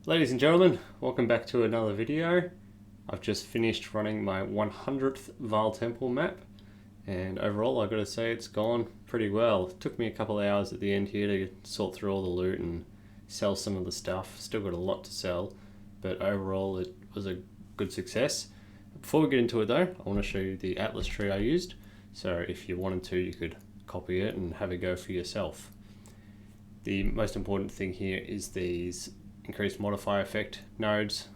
Ladies and gentlemen, welcome back to another video. I've just finished running my 100th Vaal Temple map, and overall I've got to say it's gone pretty well. It took me a couple of hours at the end here to sort through all the loot and sell some of the stuff. Still got a lot to sell, but overall it was a good success. Before we get into it though, I want to show you the Atlas tree I used. So if you wanted to, you could copy it and have a go for yourself. The most important thing here is these increased modifier effect nodes.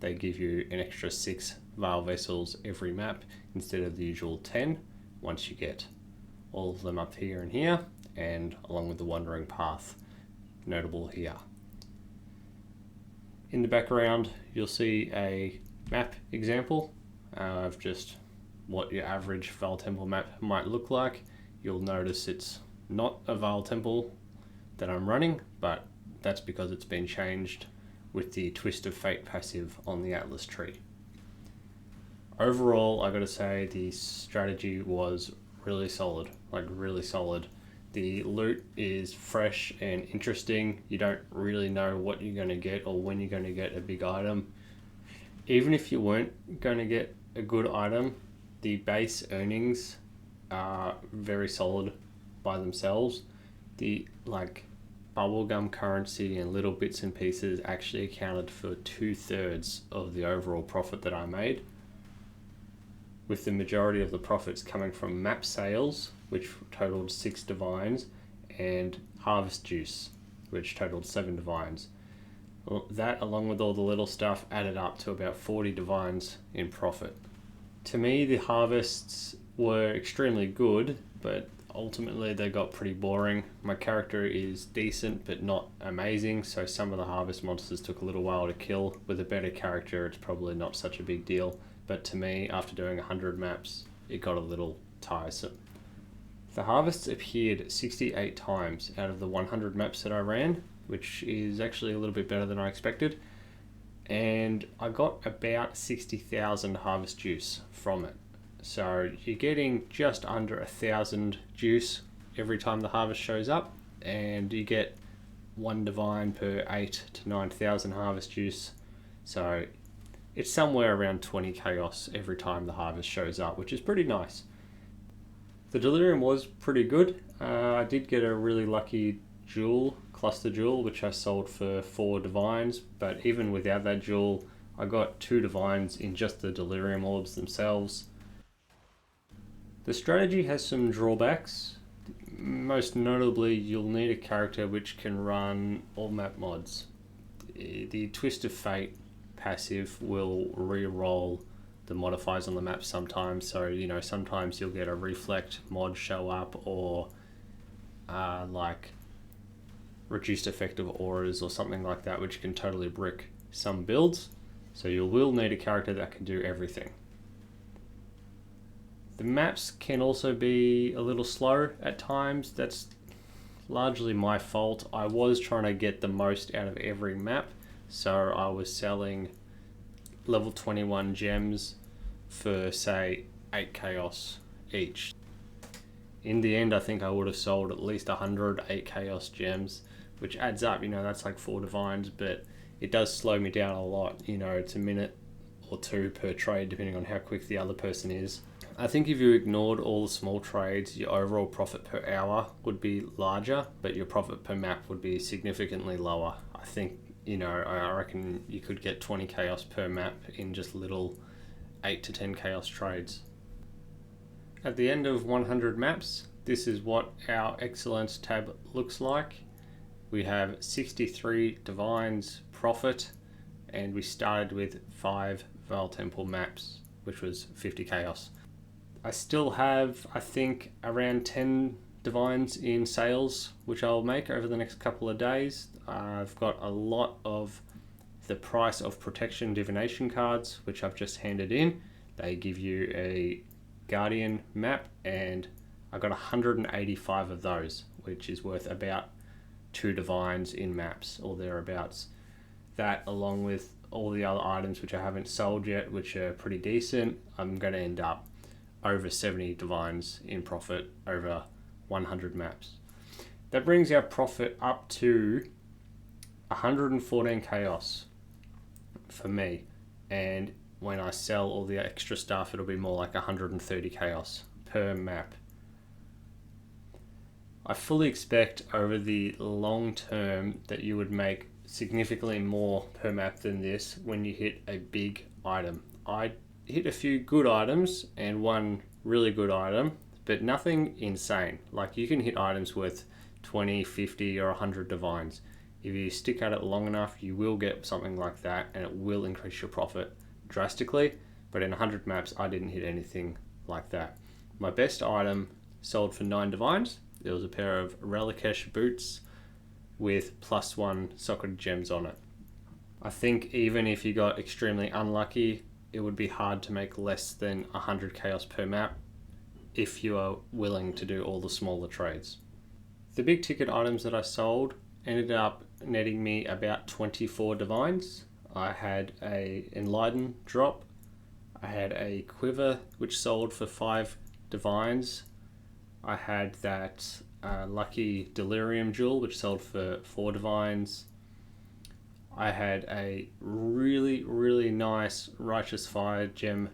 They give you an extra 6 Vaal vessels every map instead of the usual 10 once you get all of them up here and here, and along with the wandering path notable here. In the background you'll see a map example of just what your average Vaal Temple map might look like. You'll notice it's not a Vaal Temple that I'm running, but that's because it's been changed with the Twist of Fate passive on the Atlas tree. Overall, I gotta say the strategy was really solid, really solid. The loot is fresh and interesting. You don't really know what you're gonna get or when you're gonna get a big item. Even if you weren't gonna get a good item, the base earnings are very solid by themselves. The bubblegum currency and little bits and pieces actually accounted for 2/3 of the overall profit that I made, with the majority of the profits coming from map sales, which totaled 6 divines, and harvest juice, which totaled 7 divines. Well, that, along with all the little stuff, added up to about 40 divines in profit. To me, the harvests were extremely good, but ultimately they got pretty boring. My character is decent but not amazing, so some of the harvest monsters took a little while to kill. With a better character it's probably not such a big deal, but to me, after doing 100 maps, it got a little tiresome. The harvests appeared 68 times out of the 100 maps that I ran, which is actually a little bit better than I expected, and I got about 60,000 harvest juice from it. So you're getting just under 1,000 juice every time the harvest shows up, and you get 1 divine per 8 to 9,000 harvest juice. So it's somewhere around 20 chaos every time the harvest shows up, which is pretty nice. The delirium was pretty good. I did get a really lucky jewel, cluster jewel, which I sold for 4 divines, but even without that jewel, I got 2 divines in just the delirium orbs themselves. The strategy has some drawbacks. Most notably, you'll need a character which can run all map mods. The Twist of Fate passive will re-roll the modifiers on the map sometimes, so sometimes you'll get a reflect mod show up, or reduced effective auras or something like that, which can totally brick some builds. So you will need a character that can do everything. The maps can also be a little slow at times. That's largely my fault. I was trying to get the most out of every map, so I was selling level 21 gems for, say, 8 chaos each. In the end, I think I would have sold at least 100 8 chaos gems, which adds up, that's like 4 divines, but it does slow me down a lot. It's a minute or 2 per trade, depending on how quick the other person is. I think if you ignored all the small trades, your overall profit per hour would be larger, but your profit per map would be significantly lower. I think, I reckon you could get 20 chaos per map in just little 8 to 10 chaos trades. At the end of 100 maps, this is what our excellence tab looks like. We have 63 divines profit, and we started with 5 Vaal Temple maps, which was 50 chaos. I still have, I think, around 10 divines in sales, which I'll make over the next couple of days. I've got a lot of the price of protection divination cards, which I've just handed in. They give you a Guardian map, and I got 185 of those, which is worth about 2 divines in maps or thereabouts. That, along with all the other items which I haven't sold yet, which are pretty decent, I'm going to end up over 70 divines in profit over 100 maps. That brings our profit up to 114 chaos, for me, and when I sell all the extra stuff, it'll be more like 130 chaos per map. I fully expect over the long term that you would make significantly more per map than this when you hit a big item. I hit a few good items and one really good item, but nothing insane. Like, you can hit items worth 20, 50 or 100 divines. If you stick at it long enough, you will get something like that, and it will increase your profit drastically. But in 100 maps, I didn't hit anything like that. My best item sold for 9 divines. There was a pair of Relicash boots with +1 socketed gems on it. I think even if you got extremely unlucky, it would be hard to make less than 100 chaos per map if you are willing to do all the smaller trades. The big ticket items that I sold ended up netting me about 24 divines. I had a Enlighten drop. I had a Quiver which sold for 5 divines. I had that lucky Delirium Jewel which sold for 4 divines. I had a really nice Righteous Fire Jewel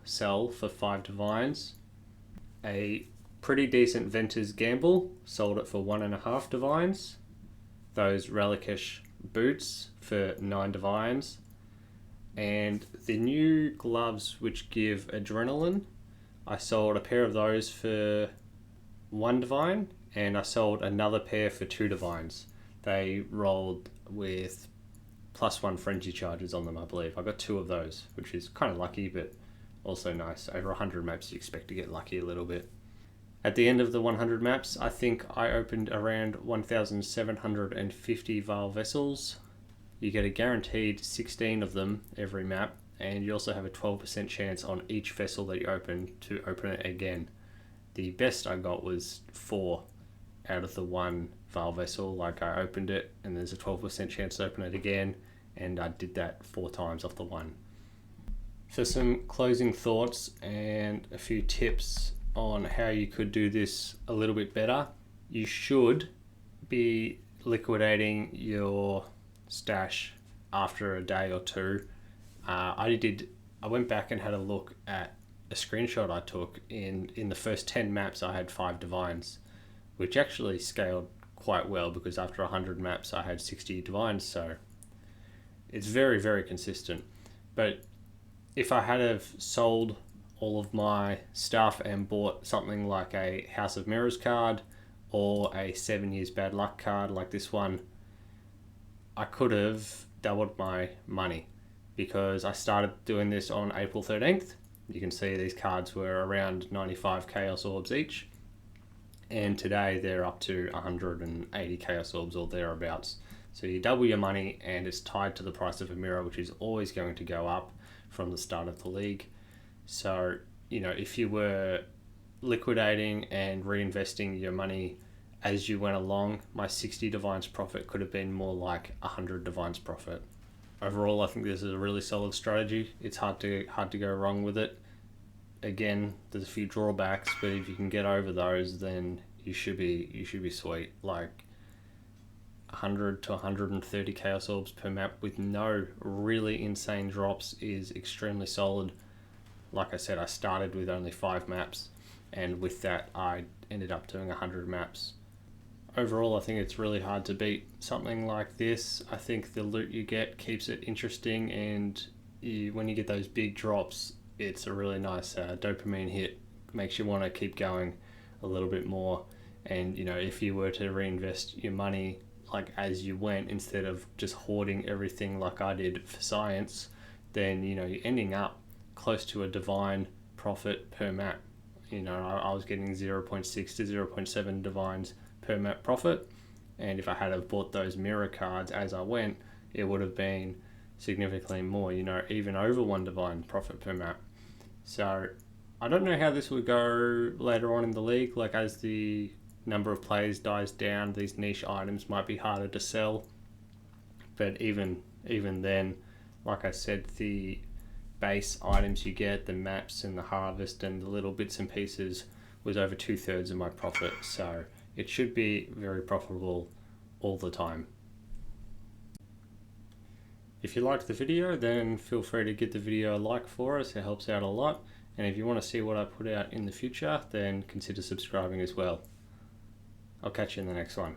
sell for 5 divines. A pretty decent Venter's Gamble sold it for 1.5 divines. Those Relicash boots for 9 divines. And the new gloves which give adrenaline, I sold a pair of those for 1 divine, and I sold another pair for 2 divines. They rolled with +1 frenzy charges on them, I believe. I got 2 of those, which is kind of lucky, but also nice. Over 100 maps, you expect to get lucky a little bit. At the end of the 100 maps, I think I opened around 1,750 Vaal vessels. You get a guaranteed 16 of them every map, and you also have a 12% chance on each vessel that you open to open it again. The best I got was 4 out of the 1 Vaal vessel. Like, I opened it and there's a 12% chance to open it again, and I did that 4 times off the 1. For some closing thoughts and a few tips on how you could do this a little bit better, you should be liquidating your stash after a day or 2. I went back and had a look at a screenshot I took. In the first 10 maps I had 5 divines, which actually scaled quite well because after 100 maps I had 60 divines, so it's very consistent. But if I had have sold all of my stuff and bought something like a House of Mirrors card or a 7 Years Bad Luck card like this one, I could have doubled my money, because I started doing this on April 13th. You can see these cards were around 95 Chaos Orbs each, and today they're up to 180 Chaos Orbs or thereabouts. So you double your money, and it's tied to the price of a mirror, which is always going to go up from the start of the league. So, if you were liquidating and reinvesting your money as you went along, my 60 divines profit could have been more like 100 divines profit. Overall, I think this is a really solid strategy. It's hard to go wrong with it. Again, there's a few drawbacks, but if you can get over those, then you should be sweet. Like 100 to 130 Chaos Orbs per map with no really insane drops is extremely solid. Like I said, I started with only 5 maps, and with that I ended up doing 100 maps. Overall, I think it's really hard to beat something like this. I think the loot you get keeps it interesting, and when you get those big drops, it's a really nice dopamine hit. Makes you want to keep going a little bit more. And if you were to reinvest your money like as you went, instead of just hoarding everything like I did for science, then you're ending up close to a divine profit per map. I was getting 0.6 to 0.7 divines per map profit, and if I had have bought those mirror cards as I went, it would have been significantly more, even over 1 divine profit per map. So I don't know how this would go later on in the league. Like, as the number of players dies down, these niche items might be harder to sell, but even then, like I said, the base items you get, the maps and the harvest and the little bits and pieces, was over 2/3 of my profit, so it should be very profitable all the time. If you liked the video, then feel free to give the video a like for us, it helps out a lot. And if you want to see what I put out in the future, then consider subscribing as well. I'll catch you in the next one.